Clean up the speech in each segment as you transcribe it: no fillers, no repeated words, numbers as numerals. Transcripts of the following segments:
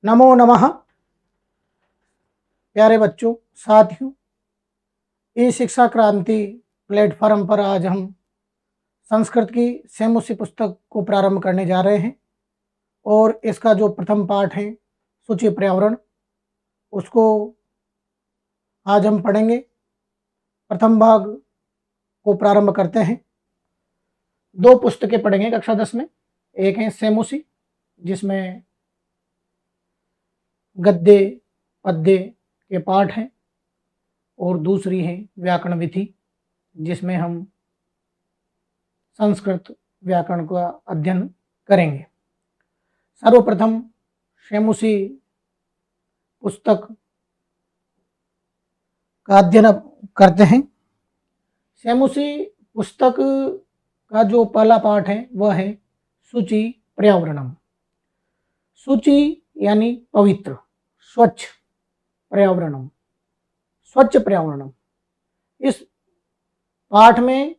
नमो नमः। प्यारे बच्चों, साथियों, ई शिक्षा क्रांति प्लेटफॉर्म पर आज हम संस्कृत की सेमुसी पुस्तक को प्रारंभ करने जा रहे हैं और इसका जो प्रथम पाठ है सूची पर्यावरण, उसको आज हम पढ़ेंगे। प्रथम भाग को प्रारंभ करते हैं। दो पुस्तकें पढ़ेंगे कक्षा 10 में। एक है सेमुसी, जिसमें गद्य पद्य के पाठ हैं, और दूसरी है व्याकरण विधि, जिसमें हम संस्कृत व्याकरण का अध्ययन करेंगे। सर्वप्रथम सेमुसी पुस्तक का अध्ययन करते हैं। सेमुसी पुस्तक का जो पहला पाठ है वह है शुचि पर्यावरणम। शुचि यानी पवित्र, स्वच्छ, पर्यावरणम स्वच्छ पर्यावरणम। इस पाठ में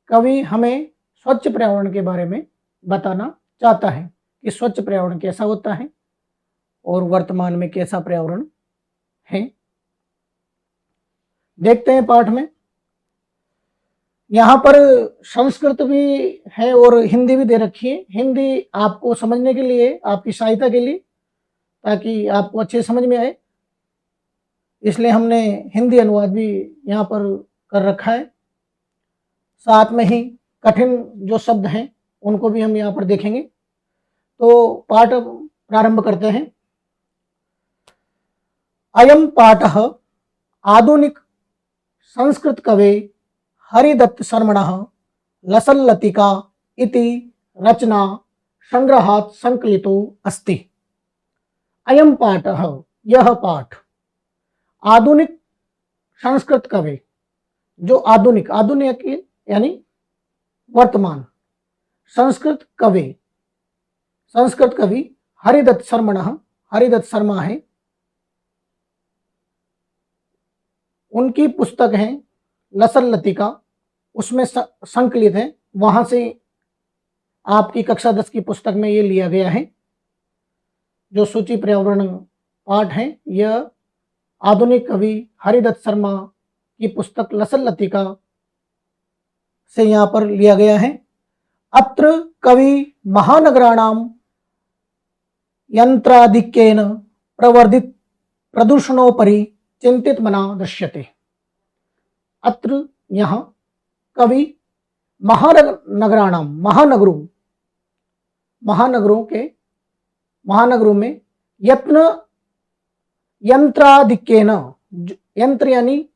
कवि हमें स्वच्छ पर्यावरण के बारे में बताना चाहता है कि स्वच्छ पर्यावरण कैसा होता है और वर्तमान में कैसा पर्यावरण है। देखते हैं पाठ में। यहाँ पर संस्कृत भी है और हिंदी भी दे रखी है। हिंदी आपको समझने के लिए, आपकी सहायता के लिए, ताकि आपको अच्छे समझ में आए, इसलिए हमने हिंदी अनुवाद भी यहाँ पर कर रखा है। साथ में ही कठिन जो शब्द हैं उनको भी हम यहाँ पर देखेंगे। तो पाठ प्रारंभ करते हैं। अयम पाठः आधुनिक संस्कृत कवे हरिदत्त शर्मणः लसल्लतिका इति रचना संग्रहात् संकलितो अस्ति। अयम पाठः, यह पाठ, आधुनिक संस्कृत कवि, जो आधुनिक, आधुनिक यानी वर्तमान, संस्कृत कवि हरिदत्त शर्मणः, हरिदत्त शर्मा है, उनकी पुस्तक है लसल्लतिका, उसमें संकलित है। वहां से आपकी कक्षा 10 की पुस्तक में ये लिया गया है। जो सूची पर्यावरण पाठ है, यह आधुनिक कवि हरिदत्त शर्मा की पुस्तक लसल्लतिका से यहाँ पर लिया गया है। अत्र कवि महानगराणाम यंत्राधिक्येन प्रवर्धित प्रदूषणोपरि चिंतित मना दृश्यते। अत्र यहाँ कवि महानगराणाम, महानगरों में यंत्राधिक्येन, यंत्र यानी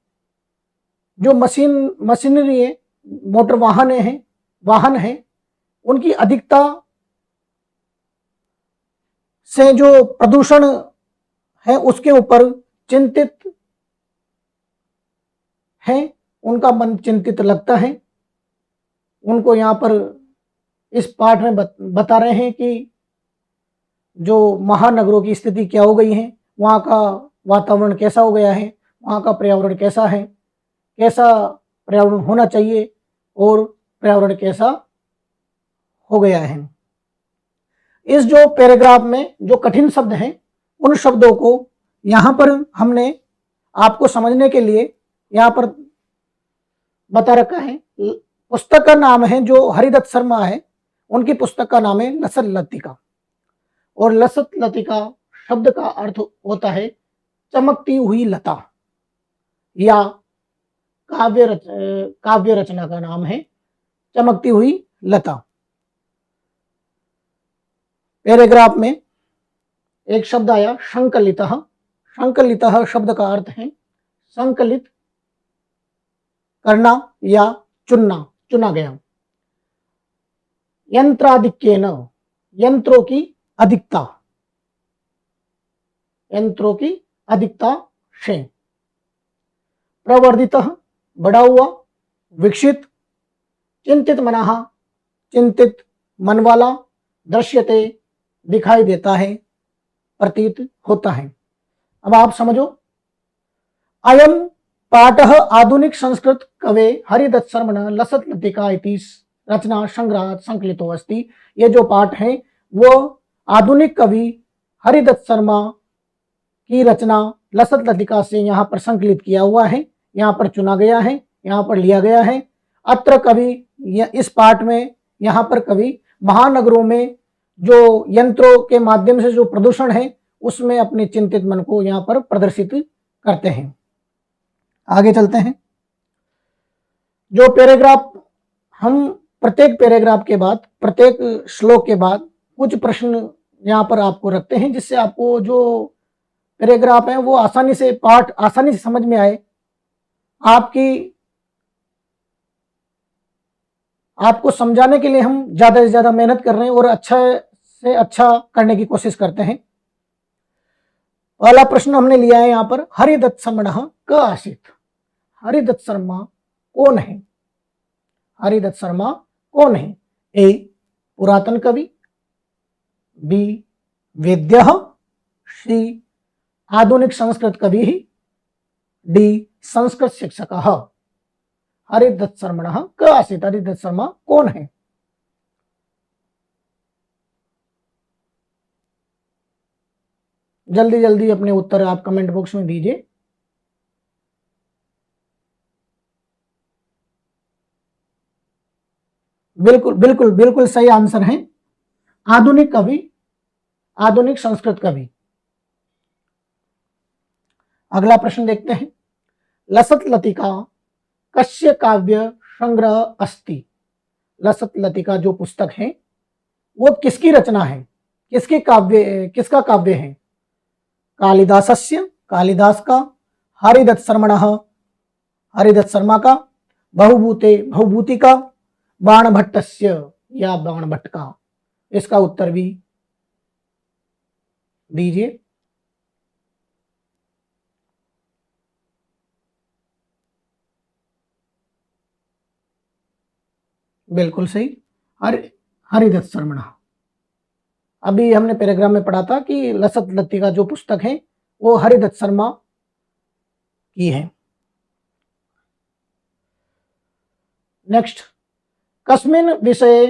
जो मशीनरी है, मोटर वाहन है, उनकी अधिकता से जो प्रदूषण है उसके ऊपर चिंतित है। उनका मन चिंतित लगता है। उनको यहाँ पर इस पाठ में बता रहे हैं कि जो महानगरों की स्थिति क्या हो गई है, वहाँ का वातावरण कैसा हो गया है, वहाँ का पर्यावरण कैसा है, कैसा पर्यावरण होना चाहिए और पर्यावरण कैसा हो गया है। इस जो पैराग्राफ में जो कठिन शब्द हैं, उन शब्दों को यहाँ पर हमने आपको समझने के लिए यहाँ पर बता रखा है। पुस्तक का नाम है, जो हरिदत्त शर्मा है, उनकी पुस्तक का नाम है लसल्लतिका, और लसल्लतिका शब्द का अर्थ होता है चमकती हुई लता, या काव्य रचना का नाम है चमकती हुई लता। पैराग्राफ में एक शब्द आया संकलितः। संकलितः शब्द का अर्थ है संकलित करना या चुना गया। यंत्राधिक्येन, यंत्रों की अधिकता से। प्रवर्धितः, बड़ा हुआ, विकसित। चिंतित मनः, चिंतित मन वाला। दृश्यते, दिखाई देता है, प्रतीत होता है। अब आप समझो। अयम पाठः आधुनिक संस्कृत कवे हरिदत्त शर्मणः लसल्लतिका इति रचना संग्रहात् संकलितो अस्ति। ये जो पाठ है वो आधुनिक कवि हरिदत्त शर्मा की रचना लसत लतिका से यहाँ पर संकलित किया हुआ है, यहाँ पर चुना गया है, यहाँ पर लिया गया है। अत्र कवि, इस पाठ में यहाँ पर कवि महानगरों में जो यंत्रों के माध्यम से जो प्रदूषण है उसमें अपने चिंतित मन को यहाँ पर प्रदर्शित करते हैं। आगे चलते हैं। जो पैराग्राफ, हम प्रत्येक पैराग्राफ के बाद, प्रत्येक श्लोक के बाद कुछ प्रश्न यहाँ पर आपको रखते हैं, जिससे आपको जो पैराग्राफ है वो आसानी से, पाठ आसानी से समझ में आए। आपको समझाने के लिए हम ज़्यादा से ज़्यादा मेहनत कर रहे हैं और अच्छा से अच्छा करने की कोशिश करते हैं। पहला प्रश्न हमने लिया है यहाँ पर, हरिदत्त शर्मणः क आसीत्। हरिदत्त शर्मा कौन है? हरिदत्त शर्मा कौन है? ए पुरातन कवि, बी वेद्यः, सी आधुनिक संस्कृत कवि, डी संस्कृत शिक्षकः। हरिदत्त शर्मणः क आसीत्, हरिदत्त शर्मा कौन है? जल्दी जल्दी अपने उत्तर आप कमेंट बॉक्स में दीजिए। बिल्कुल बिल्कुल बिल्कुल सही आंसर है, आधुनिक कवि, आधुनिक संस्कृत कवि। अगला प्रश्न देखते हैं। लसत लतिका कस्य काव्य संग्रह अस्ति। लसत लतिका जो पुस्तक है वो किसकी रचना है, किसका काव्य है? कालिदासस्य, कालिदास का, हरिदत्त शर्मणः, हरिदत्त शर्मा का, बहुभूते, बहुभूति का, बाणभट्टस्य या बाणभट्ट का। इसका उत्तर भी दीजिए। बिल्कुल सही, हरिदत्त शर्मणः। अभी हमने पैराग्राफ में पढ़ा था कि लसत लतिका जो पुस्तक है वो हरिदत्त शर्मा की है। नेक्स्ट, कस्मिन् विषये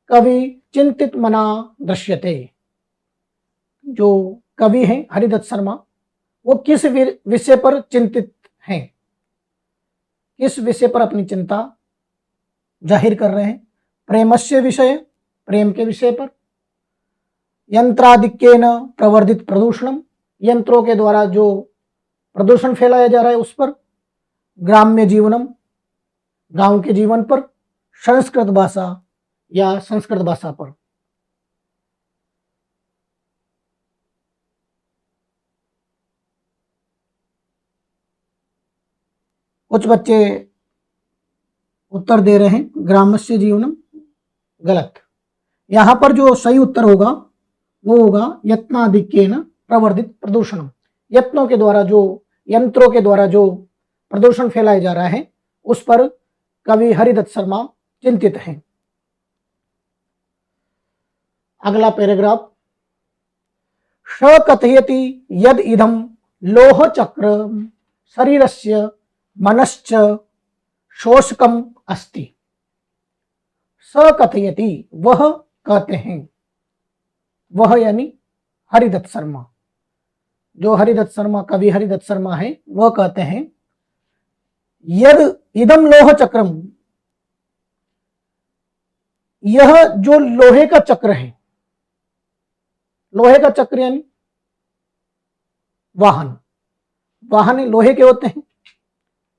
कवि चिंतित मना दृश्यते। जो कवि हैं हरिदत्त शर्मा, वो किस विषय पर चिंतित हैं, किस विषय पर अपनी चिंता जाहिर कर रहे हैं? प्रेमस्य विषय, प्रेम के विषय पर, यंत्राधिक्येन प्रवर्धित प्रदूषणम, यंत्रों के द्वारा जो प्रदूषण फैलाया जा रहा है उस पर, ग्राम्य जीवनम, गांव के जीवन पर, संस्कृत भाषा या संस्कृत भाषा पर। कुछ बच्चे उत्तर दे रहे हैं ग्रामस्य जीवनम, गलत। यहां पर जो सही उत्तर होगा वो होगा यत्नाधिक्येन प्रवर्धित प्रदूषणम। यत्नों के द्वारा, जो यंत्रों के द्वारा जो प्रदूषण फैलाया जा रहा है उस पर कवि हरिदत्त शर्मा चिंतित हैं। अगला पैराग्राफ, स कथयति यद इदम लोह चक्र शरीरस्य मनश्च शोषकम अस्ति। स कथयति, वह कहते हैं, वह यानी हरिदत्त शर्मा, जो हरिदत्त शर्मा, कवि हरिदत्त शर्मा है, वह कहते हैं यद इदम लोह चक्रम, यह जो लोहे का चक्र है, लोहे का चक्र यानी वाहन, वाहन लोहे के होते हैं,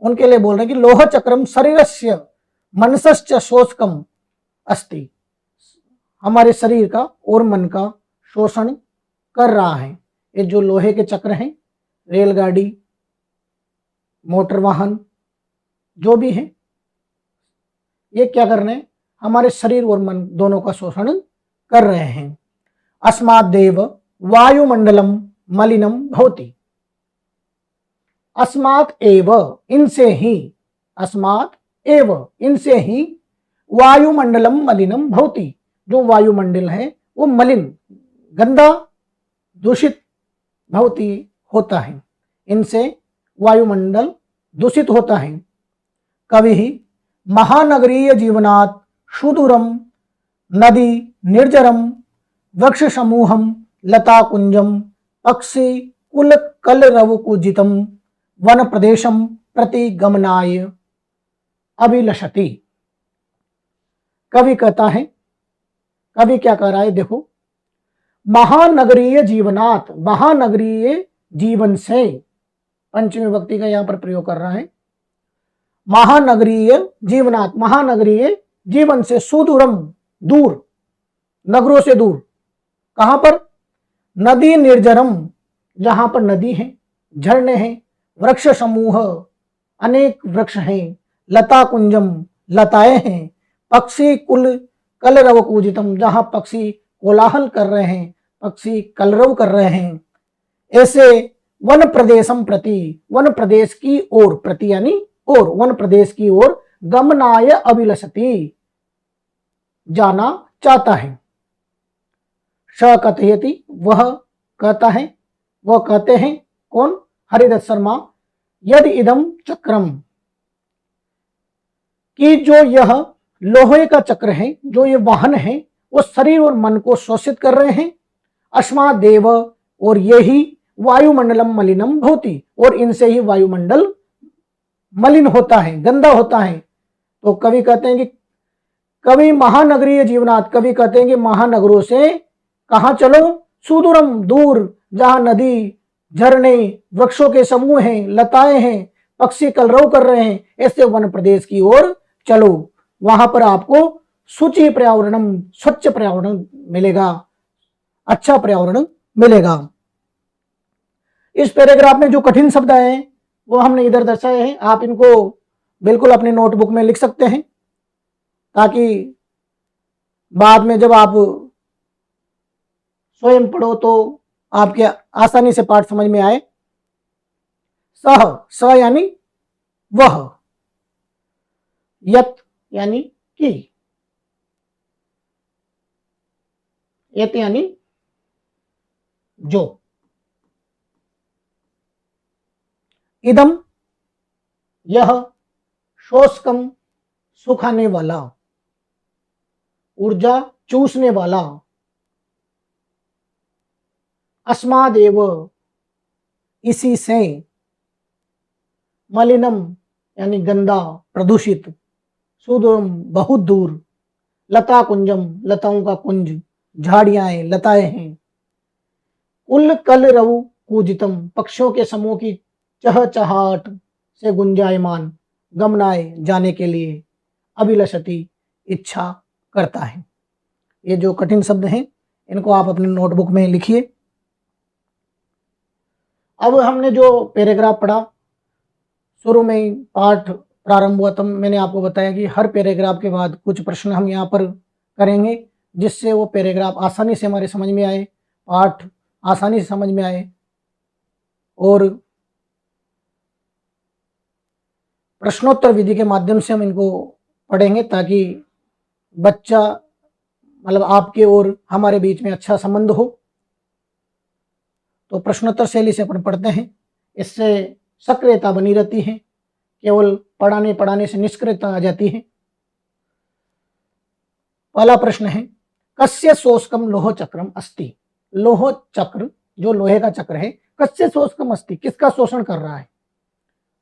उनके लिए बोल रहे हैं कि लोह चक्रम शरीरस्य मनसश्च शोषकम अस्ति, हमारे शरीर का और मन का शोषण कर रहा है। ये जो लोहे के चक्र हैं, रेलगाड़ी, मोटर वाहन जो भी है, ये क्या कर रहे हैं? हमारे शरीर और मन दोनों का शोषण कर रहे हैं। अस्मादेव वायुमंडलम मलिनम भवति। अस्मात् एव, इनसे ही, अस्मात् एव, इनसे ही, वायुमंडलम मलिनम भवति, जो वायुमंडल है वो मलिन, गंदा, दूषित भवति होता है, इनसे वायुमंडल दूषित होता है। कवि महानगरीय जीवनात् सुदूरम नदी निर्जरम वृक्ष समूहम लता कुंजम पक्षी कुल कलरव कूजितम वन प्रदेशम प्रति गमनाय अभिलषति। कवि कहता है, कवि क्या कह रहा है, देखो, महानगरीय जीवनात्, महानगरीय जीवन से, पंचमी विभक्ति का यहां पर प्रयोग कर रहा है, महानगरीय जीवनात्, महानगरीय जीवन से, सुदूरम दूर, नगरों से दूर, कहां पर, नदी निर्जरम, जहां पर नदी है, झरने हैं, वृक्ष समूह, अनेक वृक्ष हैं, लता कुंजम, लताएं हैं, पक्षी कुल कलरव कूजितम, जहां पक्षी कोलाहल कर रहे हैं, पक्षी कलरव कर रहे हैं, ऐसे वन प्रदेशम प्रति, वन प्रदेश की ओर, प्रति यानी और, वन प्रदेश की ओर, गमनाय अभिलषति, जाना चाहता है। स कथयति, वह कहता है, वह कहते हैं, कौन, हरिदत्त शर्मा, यदि इदम चक्रम, कि जो यह लोहे का चक्र है, जो ये वाहन है, वो शरीर और मन को शोषित कर रहे हैं, अस्मात् देव, और यही वायुमंडलम मलिनम भवति, और इनसे ही वायुमंडल मलिन होता है, गंदा होता है। तो कवि कहते हैं कि कवि महानगरीय जीवनात्, कवि कहते हैं कि महानगरों से कहाँ चलो, सुदूरम दूर, जहां नदी, झरने, वृक्षों के समूह हैं, लताएं हैं, पक्षी कलरव कर रहे हैं, ऐसे वन प्रदेश की ओर चलो, वहां पर आपको शुचि पर्यावरणम, स्वच्छ पर्यावरण मिलेगा, अच्छा पर्यावरण मिलेगा। इस पैराग्राफ में जो कठिन शब्द आए हैं वो हमने इधर दर्शाए हैं, आप इनको बिल्कुल अपने नोटबुक में लिख सकते हैं, ताकि बाद में जब आप स्वयं पढ़ो तो आपके आसानी से पाठ समझ में आए। सह, स यानी वह, यत यानी कि, यत यानी जो, इदम यह, शोषकम सुखाने वाला, ऊर्जा चूसने वाला, अस्मादेव इसी से, मलिनम यानी गंदा, प्रदूषित, सुदूरम बहुत दूर, लता कुंजम लताओं का कुंज, झाड़ियां लताएं हैं, कुल कलरव कूजितम पक्षियों के समूह की चहचहाट से गुंजायमान, गमनाए जाने के लिए, अभिलषति इच्छा करता है। ये जो कठिन शब्द हैं इनको आप अपने नोटबुक में लिखिए। अब हमने जो पैराग्राफ पढ़ा, शुरू में ही पाठ प्रारंभ हुआ तब मैंने आपको बताया कि हर पैराग्राफ के बाद कुछ प्रश्न हम यहाँ पर करेंगे, जिससे वो पैराग्राफ आसानी से हमारे समझ में आए, पाठ आसानी से समझ में आए, और प्रश्नोत्तर विधि के माध्यम से हम इनको पढ़ेंगे, ताकि बच्चा मतलब आपके और हमारे बीच में अच्छा संबंध हो। तो प्रश्नोत्तर शैली से अपन पढ़ते हैं, इससे सक्रियता बनी रहती है, केवल पढ़ाने से निष्क्रियता आ जाती है। पहला प्रश्न है, कस्य शोषकम लोह चक्रम अस्ति, लोह चक्र जो लोहे का चक्र है, कस्य शोषकम अस्ति किसका शोषण कर रहा है,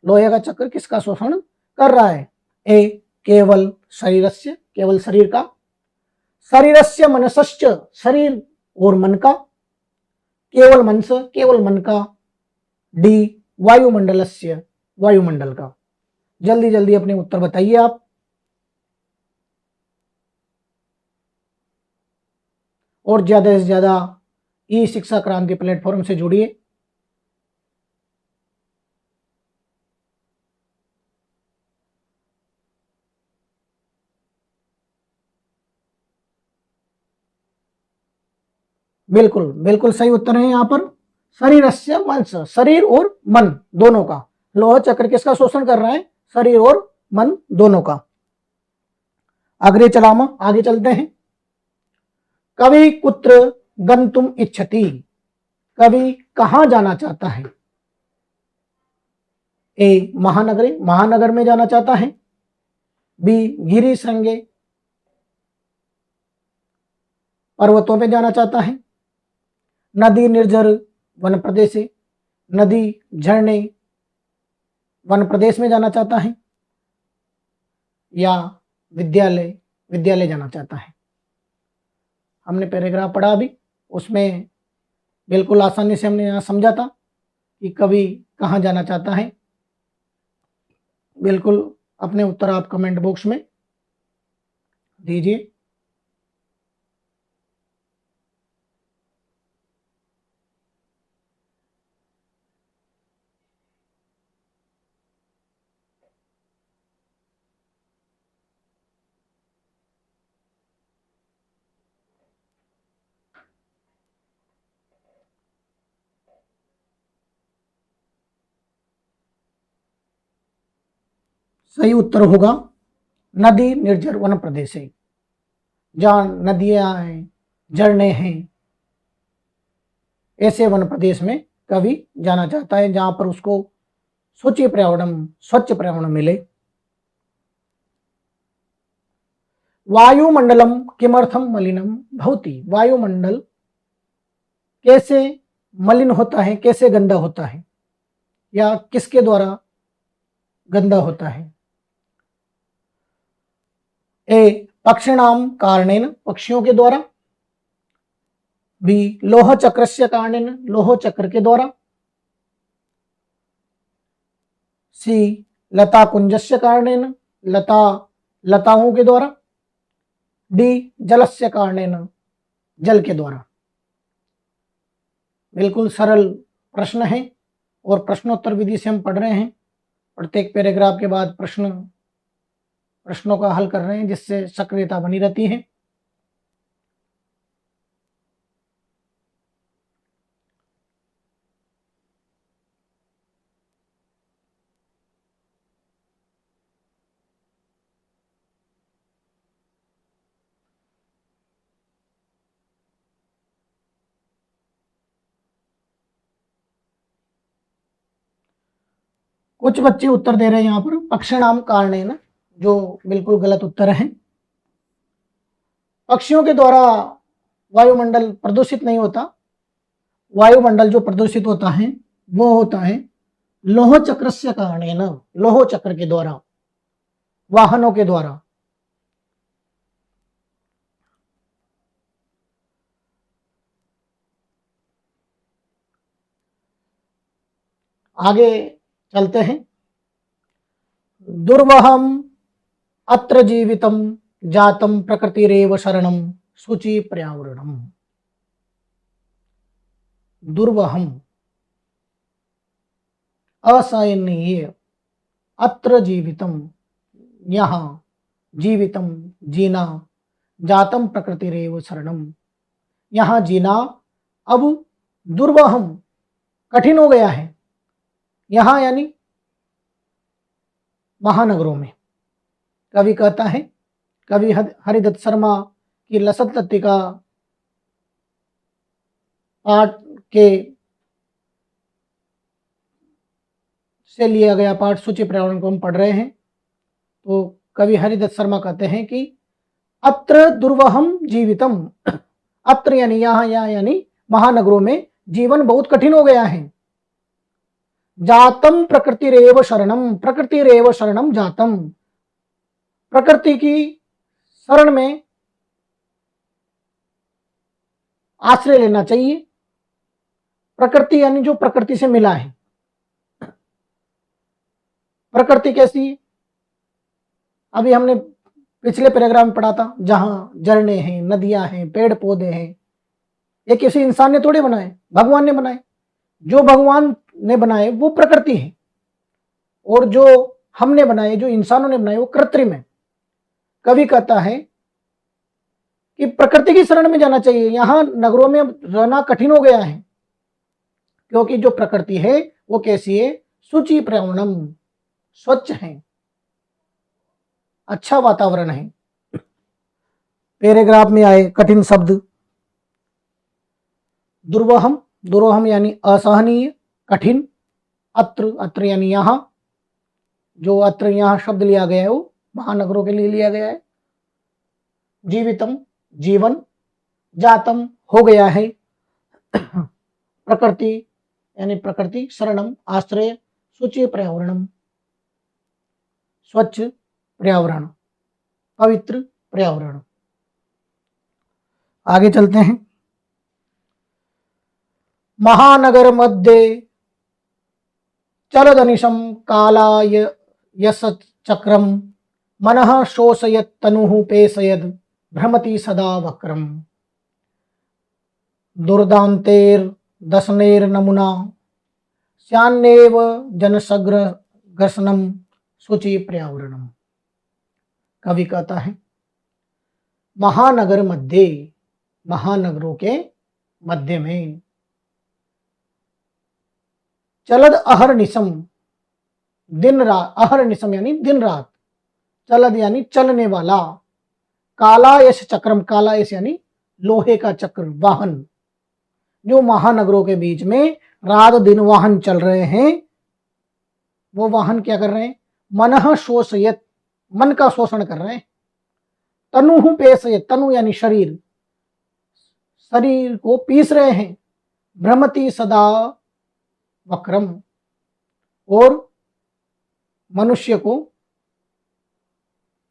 लोहे का चक्र किसका शोषण कर रहा है। ए केवल शरीरस्य, केवल शरीर का, शरीरस्य मनसश्च शरीर और मन का, केवल मनस केवल मन का, डी वायुमंडलस्य वायुमंडल का। जल्दी जल्दी अपने उत्तर बताइए आप। और ज्यादा से ज्यादा ई शिक्षा क्रांति प्लेटफॉर्म से जुड़िए। बिल्कुल बिल्कुल सही उत्तर है यहाँ पर, शरीरस्य मनस, शरीर और मन दोनों का। लोह चक्र किसका शोषण कर रहा है, शरीर और मन दोनों का। अग्रे चलामा, आगे चलते हैं। कवि कुत्र गंतुम इच्छति, कवि कहां जाना चाहता है। ए महानगरे, महानगर में जाना चाहता है। बी गिरि श्रृंगे, पर्वतों पे जाना चाहता है। नदी निर्जर वन प्रदेश, नदी झरने वन प्रदेश में जाना चाहता है, या विद्यालय विद्यालय जाना चाहता है। हमने पैराग्राफ पढ़ा अभी, उसमें बिल्कुल आसानी से हमने यहाँ समझा था कि कवि कहाँ जाना चाहता है। बिल्कुल अपने उत्तर आप कमेंट बॉक्स में दीजिए। सही उत्तर होगा नदी निर्जर वन प्रदेश है, जहाँ नदियाँ हैं, झरने हैं, ऐसे वन प्रदेश में कवि जाना चाहता है जहाँ पर उसको स्वच्छ पर्यावरण मिले। वायुमंडलम किमर्थम मलिनम भवति, वायुमंडल कैसे मलिन होता है, कैसे गंदा होता है, या किसके द्वारा गंदा होता है। ए पक्षिणाम कारणेन, पक्षियों के द्वारा। बी लोह चक्रस्य कारणेन, लोह चक्र के द्वारा। सी लता कुंजस्य कारणेन, लताओं के द्वारा। डी जलस्य कारणेन, जल के द्वारा। बिल्कुल सरल प्रश्न है और प्रश्नोत्तर विधि से हम पढ़ रहे हैं। प्रत्येक पैराग्राफ के बाद प्रश्नों का हल कर रहे हैं, जिससे सक्रियता बनी रहती है। कुछ बच्चे उत्तर दे रहे हैं यहाँ पर पक्षिणाम कारणेन, जो बिल्कुल गलत उत्तर है। पक्षियों के द्वारा वायुमंडल प्रदूषित नहीं होता। वायुमंडल जो प्रदूषित होता है वो होता है लोह चक्रस्य कारणेन, लोह चक्र के द्वारा, वाहनों के द्वारा। आगे चलते हैं। दुर्वहम अत्र जीवितम जातम प्रकृतिरेव शरणम शुचि पर्यावरणम। दुर्वहम असहनीय, अत्र जीवितम यहाँ, जीवितम जीना, जातम प्रकृतिरेव शरणम यहाँ जीना अब दुर्वहम कठिन हो गया है। यहाँ यानी महानगरों में। कवि कहता है, कवि हरिदत्त शर्मा की लसत लतिका पाठ के से लिया गया पाठ सूची पर्यावरण को हम पढ़ रहे हैं। तो कवि हरिदत्त शर्मा कहते हैं कि अत्र दुर्वहम जीवितम, अत्र यानी यहाँ यानी महानगरों में जीवन बहुत कठिन हो गया है। जातम प्रकृतिरेव शरणम, प्रकृतिरेव शरणम जातम, प्रकृति की शरण में आश्रय लेना चाहिए। प्रकृति यानी जो प्रकृति से मिला है। प्रकृति कैसी है? अभी हमने पिछले पैराग्राफ में पढ़ा था, जहां झरने हैं, नदियां हैं, पेड़ पौधे हैं, ये किसी इंसान ने थोड़े बनाए, भगवान ने बनाए। जो भगवान ने बनाए वो प्रकृति है, और जो हमने बनाए, जो इंसानों ने बनाए, वो कृत्रिम है। कवि कहता है कि प्रकृति की शरण में जाना चाहिए। यहां नगरों में रहना कठिन हो गया है, क्योंकि जो प्रकृति है वो कैसी है? शुचि पर्यावरणम, स्वच्छ है, अच्छा वातावरण है। पैराग्राफ में आए कठिन शब्द, दुर्वहम, दुर्वहम यानी असहनीय, कठिन। अत्र, अत्र यानी यहाँ, जो अत्र यहाँ शब्द लिया गया है वो महानगरों के लिए लिया गया है। जीवितम जीवन, जातम हो गया है, प्रकृति यानी प्रकृति, शरणम आश्रय, शुचि पर्यावरणम स्वच्छ पर्यावरण, पवित्र पर्यावरण। आगे चलते हैं। महानगर मध्ये चलदनिशम कालाय यश चक्रम मनः शोषयत् तनुः पेशयद भ्रमति सदा वक्रम दुर्दान्तेर दशनेर नमुना श्यान्नेव जनसग्र ग्रसनम शुचि पर्यावरणम। कवि कहता है महानगर मध्य, महानगरों के मध्य में चलद अहर्निशम, दिन रात, अहर्निशम यानी दिन रात, चलद यानी चलने वाला, कालायश चक्रम, कालायश यानी लोहे का चक्र, वाहन, जो महानगरों के बीच में रात दिन वाहन चल रहे हैं, वो वाहन क्या कर रहे हैं? मनः शोषयत, मन का शोषण कर रहे हैं। तनुः पेशयत, तनु यानी शरीर, शरीर को पीस रहे हैं। भ्रमति सदा वक्रम, और मनुष्य को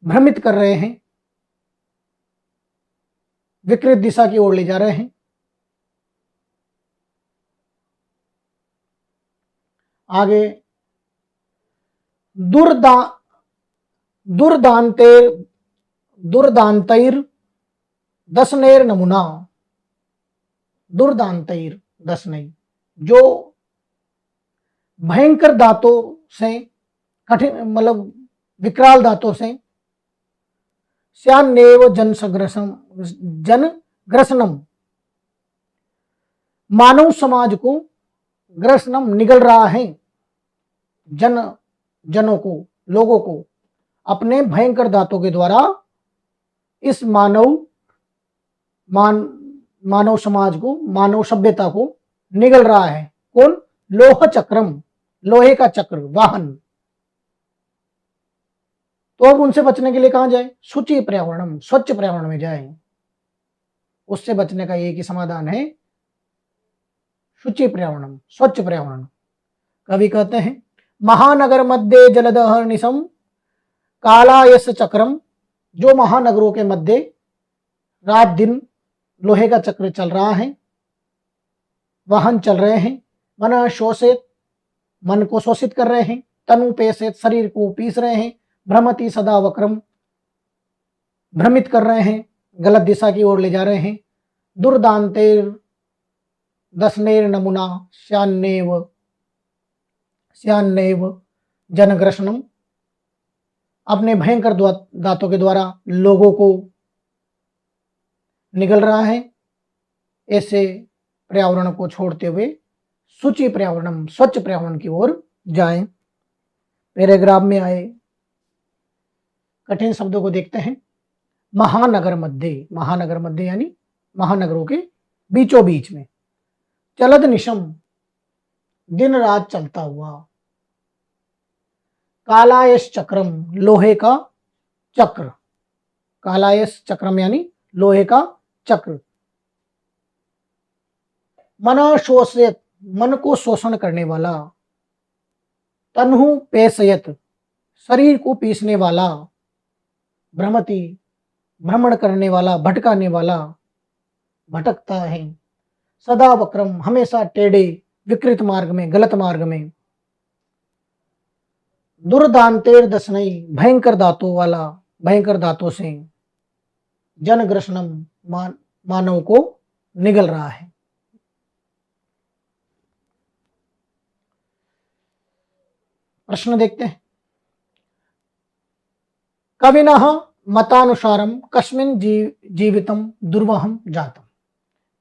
भ्रमित कर रहे हैं, विकृत दिशा की ओर ले जा रहे हैं। आगे दुर्दांतैर दशनेर नमूना, दुर्दांतैर दशनई, जो भयंकर दांतों से, कठिन मतलब विकराल दांतों से, श्यान्नेव जनग्रसनम, मानव समाज को, ग्रसनम निगल रहा है, जनों को, लोगों को अपने भयंकर दांतों के द्वारा इस मानव समाज को, मानव सभ्यता को निगल रहा है। कौन? लोह चक्रम, लोहे का चक्र, वाहन। तो अब उनसे बचने के लिए कहां जाए? शुचि पर्यावरणम, स्वच्छ पर्यावरण में जाए। उससे बचने का एक ही समाधान है, शुचि पर्यावरणम, स्वच्छ पर्यावरण। कवि कहते हैं महानगर मध्य जलदहर्निशम कालायस चक्रम, जो महानगरों के मध्य रात दिन लोहे का चक्र चल रहा है, वाहन चल रहे हैं। मन शोषित, मन को शोषित कर रहे हैं। तनु पेशित, शरीर को पीस रहे हैं। भ्रमति सदा वक्रम, भ्रमित कर रहे हैं, गलत दिशा की ओर ले जा रहे हैं। दुर्दांतेर दशनेर नमूना श्यान्नेव जनग्रसनम, अपने भयंकर दांतों के द्वारा लोगों को निगल रहा है। ऐसे पर्यावरण को छोड़ते हुए शुचि पर्यावरणम, स्वच्छ पर्यावरण की ओर जाएं। पैराग्राफ में आए कठिन शब्दों को देखते हैं। महानगर मध्य, महानगर मध्य यानी महानगरों के बीचों बीच में। चलद निशम, दिन रात चलता हुआ। कालायश चक्रम, लोहे का चक्र, कालायश चक्रम यानी लोहे का चक्र। मन शोषयत, मन को शोषण करने वाला। तन्हु पेशयत, शरीर को पीसने वाला। भ्रमति, भ्रमण करने वाला, भटकाने वाला, भटकता है। सदा वक्रम, हमेशा टेढ़े, विकृत मार्ग में, गलत मार्ग में। दुर्दांतेर दशनई, भयंकर दांतों वाला, भयंकर दांतों से। जनग्रसनम, मानव को निगल रहा है। प्रश्न देखते हैं। कविनः मतानुसारम कस्मिन् जीवितम दुर्वहम जातम,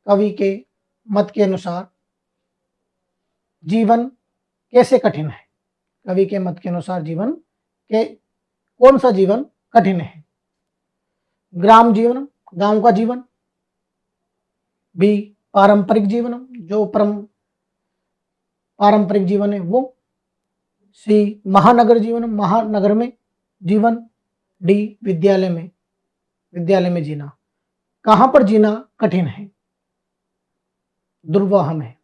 कवि के मत के अनुसार जीवन कैसे कठिन है। कवि के मत के अनुसार जीवन के कौन सा जीवन कठिन है? ग्राम जीवन, गांव का जीवन। बी पारंपरिक जीवन, जो पारंपरिक जीवन है वो। सी महानगर जीवन, महानगर में जीवन। डी विद्यालय में जीना। कहां पर जीना कठिन है? दुर्वाहम है।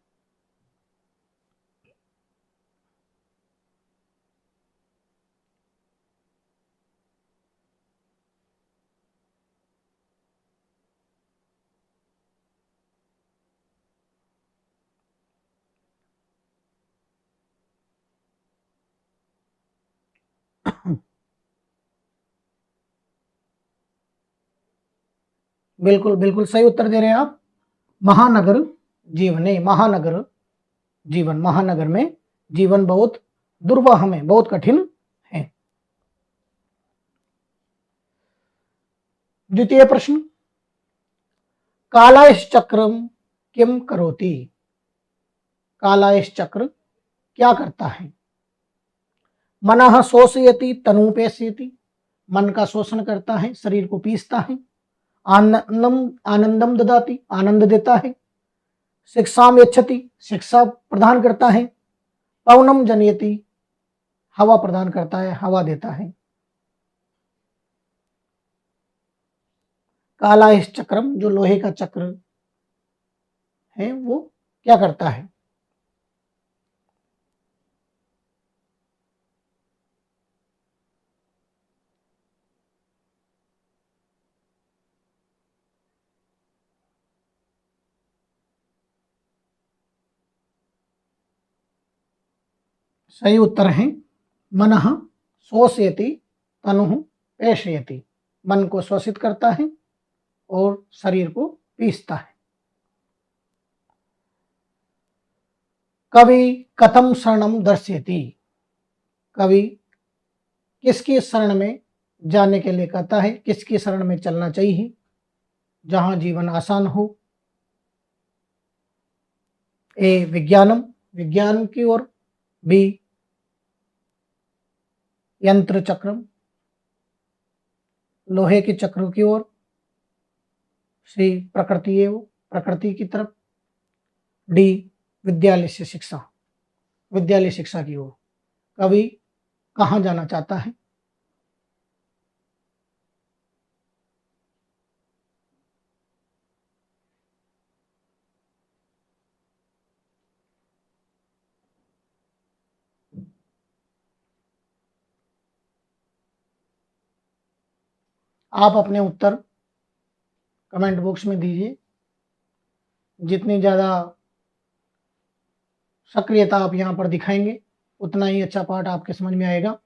बिल्कुल बिल्कुल सही उत्तर दे रहे हैं आप। महानगर जीवन नहीं, महानगर जीवन, महानगर में जीवन बहुत दुर्वाहम है, बहुत कठिन है। द्वितीय प्रश्न, कालायश चक्रम किम करोति? कालायश चक्र क्या करता है? मनः शोषयति तनुपेशयति, मन का शोषण करता है, शरीर को पीसता है। आनंदम ददाति, आनंद देता है। शिक्षाम यच्छति, शिक्षा प्रदान करता है। पवनम जनयति, हवा प्रदान करता है, हवा देता है। कालायश चक्रम, जो लोहे का चक्र है, वो क्या करता है? सही उत्तर है मनः शोषयति तनुः पेषयति, मन को शोषित करता है और शरीर को पीसता है। कवि कथम शरणम दर्शयति, कवि किसकी शरण में जाने के लिए कहता है, किसकी शरण में चलना चाहिए जहां जीवन आसान हो? ए विज्ञानम, विज्ञान की ओर। बी यंत्र चक्रम, लोहे के चक्रों की ओर। सी प्रकृति एवं, प्रकृति की तरफ। डी विद्यालय से शिक्षा, विद्यालय शिक्षा की ओर। कवि कहाँ जाना चाहता है? आप अपने उत्तर कमेंट बॉक्स में दीजिए। जितनी ज़्यादा सक्रियता आप यहाँ पर दिखाएंगे, उतना ही अच्छा पाठ आपके समझ में आएगा।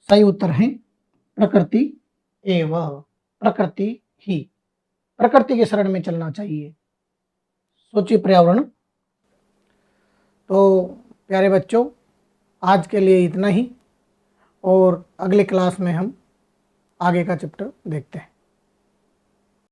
सही उत्तर है प्रकृति एवं, प्रकृति ही, प्रकृति के शरण में चलना चाहिए। सोचिए पर्यावरण। तो प्यारे बच्चों, आज के लिए इतना ही, और अगले क्लास में हम आगे का चैप्टर देखते हैं।